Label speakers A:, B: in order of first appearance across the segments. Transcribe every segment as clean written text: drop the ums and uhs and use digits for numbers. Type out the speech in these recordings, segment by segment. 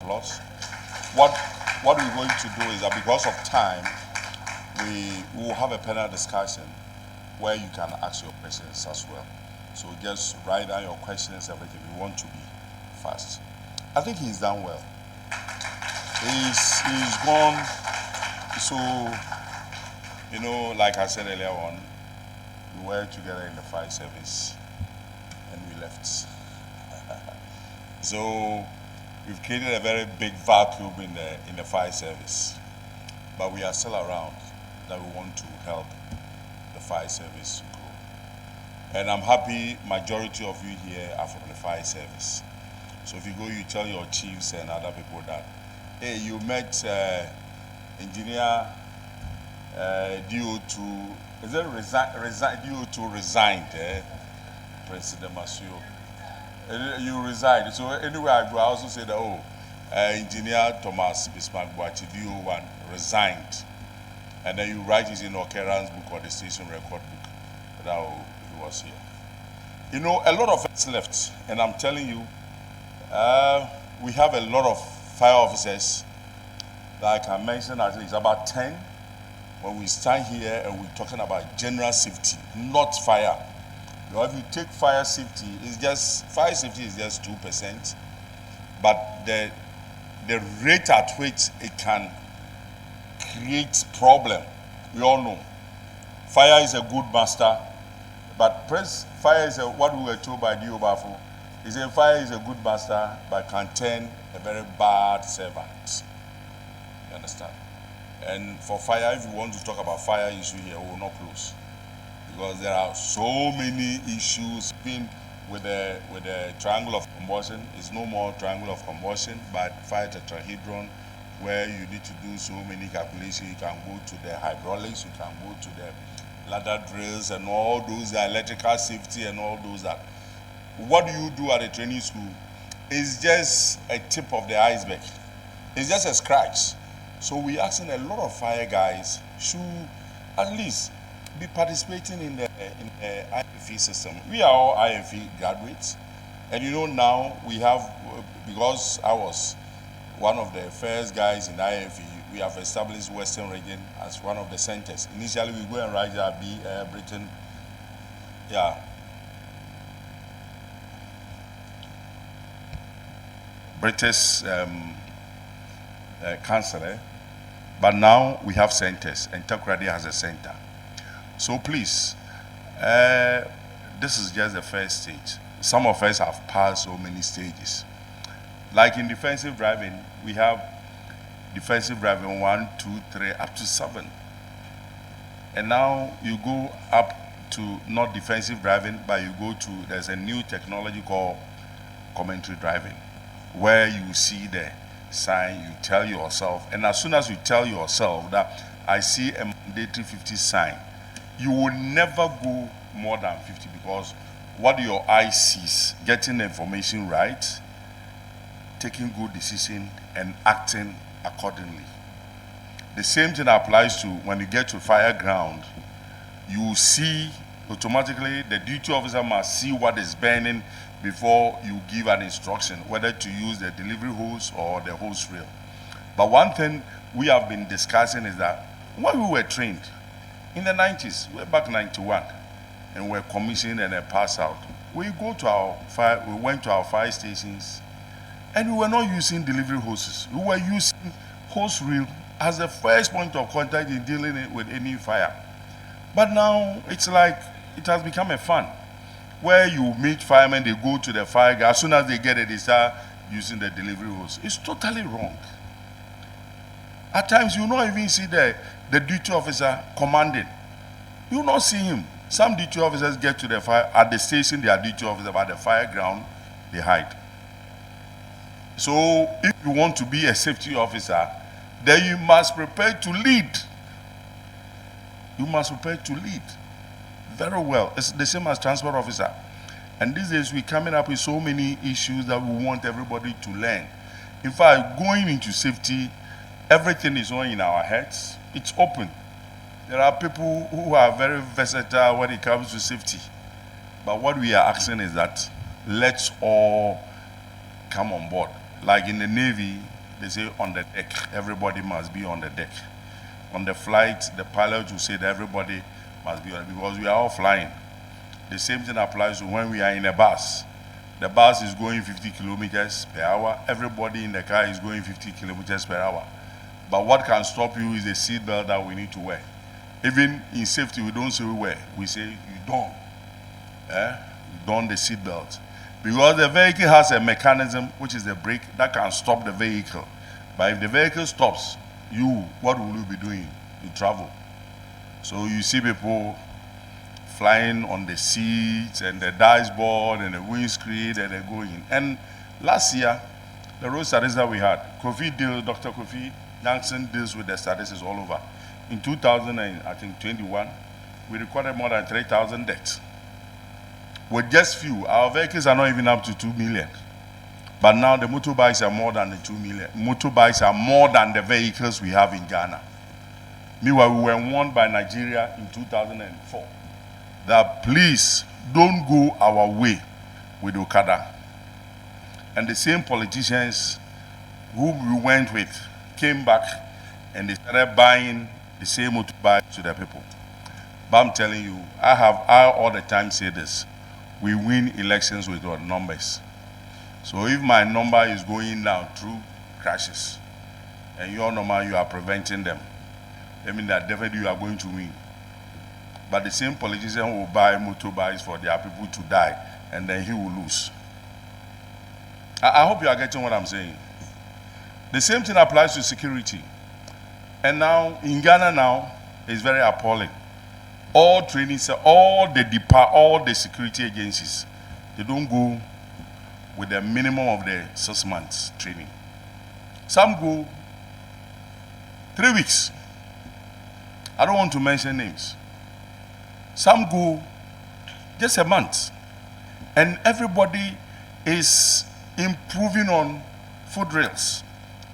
A: plus. What we're going to do is that because of time, we will have a panel discussion where you can ask your questions as well. So just write down your questions, everything. We want to be fast. I think he's done well. He's gone. So, like I said earlier on, we were together in the fire service and we left. So we've created a very big vacuum in the fire service. But we are still around, that we want to help the fire service grow. And I'm happy majority of you here are from the fire service. So if you go, you tell your chiefs and other people that, hey, you met engineer DO2, is it DO2 resigned, President Masio? You resigned. So anyway, I go, I also say that, engineer Thomas Bismarck Boachi, DO1, resigned. And then you write it in Okeran's book or the station record book that he was here. A lot of us left, and I'm telling you, we have a lot of fire officers that I can mention at least about 10 when we stand here and we're talking about general safety, not fire. If you take fire safety, fire safety is just 2%, but the rate at which it can create problem, we all know. Fire is a good master, but fire is what we were told by Dio Bafo. He said fire is a good master, but can turn a very bad servant. You understand? And for fire, if you want to talk about fire issue here, we will not close. Because there are so many issues being with the triangle of combustion. It's no more triangle of combustion, but fire tetrahedron, where you need to do so many calculations. You can go to the hydraulics, you can go to the ladder drills and all those, the electrical safety and all those that. What do you do at a training school? It's just a tip of the iceberg. It's just a scratch. So we're asking a lot of fire guys should at least be participating in the IFE system. We are all IFE graduates. And now we have, because I was one of the first guys in IFE, we have established Western Region as one of the centers. Initially, we go and write that Britain, British Council, but now we have centers, and Takoradi has a center. So please, this is just the first stage. Some of us have passed so many stages. Like in defensive driving, we have defensive driving 1, 2, 3, up to 7. And now you go up to not defensive driving, but you go to, there's a new technology called commentary driving, where you see the sign, you tell yourself, and as soon as you tell yourself that I see a mandatory 50 sign, you will never go more than 50, because what your eye sees, getting the information right, taking good decision, and acting accordingly. The same thing applies to when you get to fire ground. You see automatically the duty officer must see what is burning before you give an instruction, whether to use the delivery hose or the hose reel. But one thing we have been discussing is that when we were trained in the 90s, way back 91, and we're commissioned and passed out, we went to our fire stations, and we were not using delivery hoses. We were using hose reel as the first point of contact in dealing with any fire. But now it's like it has become a fun, where you meet firemen, they go to the fire guy, as soon as they get it, they start using the delivery hose. It's totally wrong. At times, you not even see the duty officer commanding. You not see him. Some duty officers get to the fire, at the station, they are duty officers, but at the fire ground, they hide. So, if you want to be a safety officer, then you must prepare to lead. You must prepare to lead very well. It's the same as transport officer. And these days, we're coming up with so many issues that we want everybody to learn. In fact, going into safety, everything is on in our heads. It's open. There are people who are very versatile when it comes to safety. But what we are asking is that let's all come on board. Like in the Navy, they say on the deck, everybody must be on the deck. On the flight, the pilot will say that everybody must be on it because we are all flying. The same thing applies to when we are in a bus. The bus is going 50 kilometers per hour. Everybody in the car is going 50 kilometers per hour. But what can stop you is the seat belt that we need to wear. Even in safety, we don't say we wear. We say you don't. You don the seat belt. Because the vehicle has a mechanism, which is the brake, that can stop the vehicle. But if the vehicle stops, what will you be doing? You travel. So you see people flying on the seats and the dashboard and the windscreen and they're going. And last year, the road statistics that we had, Dr. Kofi Yankson deals with the statistics all over. In 2021, we recorded more than 3,000 deaths. With just few, our vehicles are not even up to 2 million. But now the motorbikes are more than the 2 million. Motorbikes are more than the vehicles we have in Ghana. Meanwhile, we were warned by Nigeria in 2004 that please don't go our way with Okada. And the same politicians who we went with came back and they started buying the same motorbikes to the people. But I'm telling you, I all the time say this. We win elections with our numbers. So if my number is going down through crashes, and your number you are preventing them, I mean that definitely you are going to win. But the same politician will buy motorbikes for their people to die, and then he will lose. I hope you are getting what I'm saying. The same thing applies to security. And now, in Ghana now, it's very appalling. All trainings, all the security agencies, they don't go with the minimum of the 6 months training. Some go 3 weeks. I don't want to mention names. Some go just a month. And everybody is improving on foot drills.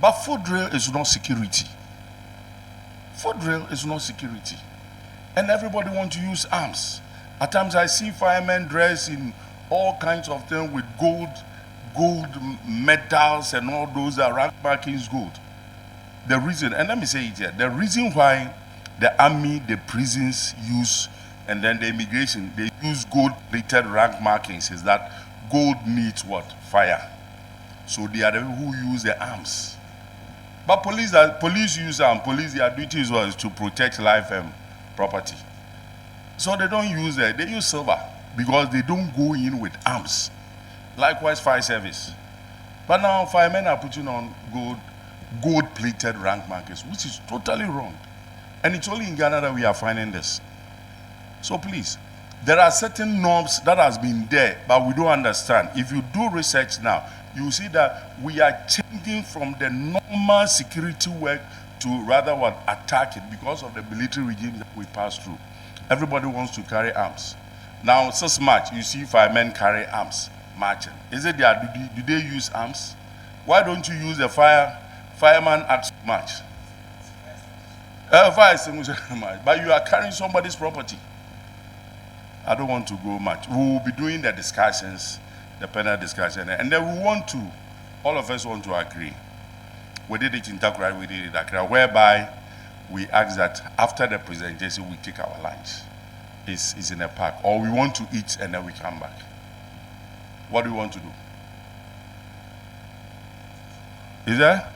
A: But foot drill is not security. Foot drill is not security. And everybody wants to use arms. At times I see firemen dressed in all kinds of things with gold medals and all those rank markings gold. The reason, and let me say it here, the reason why the army, the prisons use, and then the immigration, they use gold-plated rank markings is that gold needs what? Fire. So they are the people who use the arms. But police use arms. Police, their duty is to protect life and property. So they don't use that. They use silver because they don't go in with arms. Likewise, fire service. But now firemen are putting on gold-plated rank markers, which is totally wrong. And it's only in Ghana that we are finding this. So please, there are certain norms that has been there, but we don't understand. If you do research now, you see that we are changing from the normal security work to rather attack it because of the military regime that we pass through. Everybody wants to carry arms. Now, since March, you see firemen carry arms marching. Is it their duty? Do they use arms? Why don't you use the fireman act march? Fire extinguisher march. But you are carrying somebody's property. I don't want to go much. We will be doing the discussions, the panel discussion, and then all of us want to agree. We did it in Takoradi, we did it in Accra, whereby we ask that after the presentation, we take our lunch. It's in a park. Or we want to eat and then we come back. What do you want to do? Is there?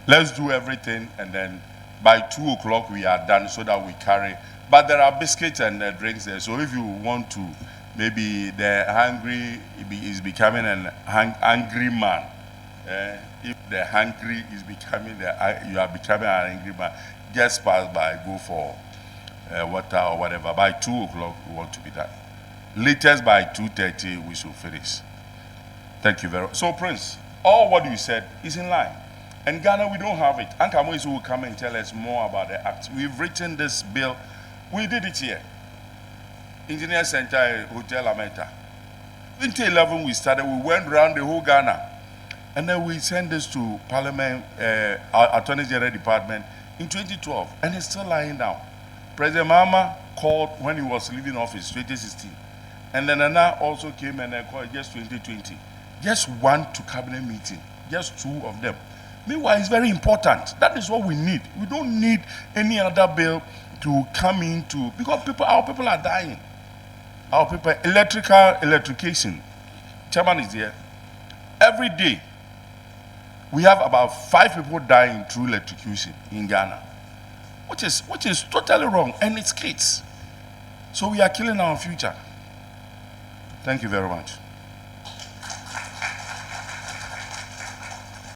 A: Let's do everything and then by 2 o'clock we are done so that we carry. But there are biscuits and drinks there. So if you want to, maybe the hungry is becoming an angry man. If the hungry is becoming you are becoming an angry man, just pass by, go for water or whatever. By 2 o'clock we want to be done. Latest by 2:30 we should finish. Thank you very much. So Prince, all what you said is in line. And Ghana, we don't have it. Anka Moise will come and tell us more about the act. We've written this bill. We did it here. Engineer Center, Hotel Amenta. 2011 we started, we went around the whole Ghana. And then we sent this to Parliament, Attorney General Department in 2012. And it's still lying down. President Mahama called when he was leaving office, 2016. And then Nana also came and called just 2020. Just one to cabinet meeting. just 2 of them. Meanwhile, it's very important. That is what we need. We don't need any other bill to come into, because our people are dying. Our people, electrification. Chairman is here. Every day, we have about 5 people dying through electrocution in Ghana, which is totally wrong, and it's kids. So we are killing our future. Thank you very much.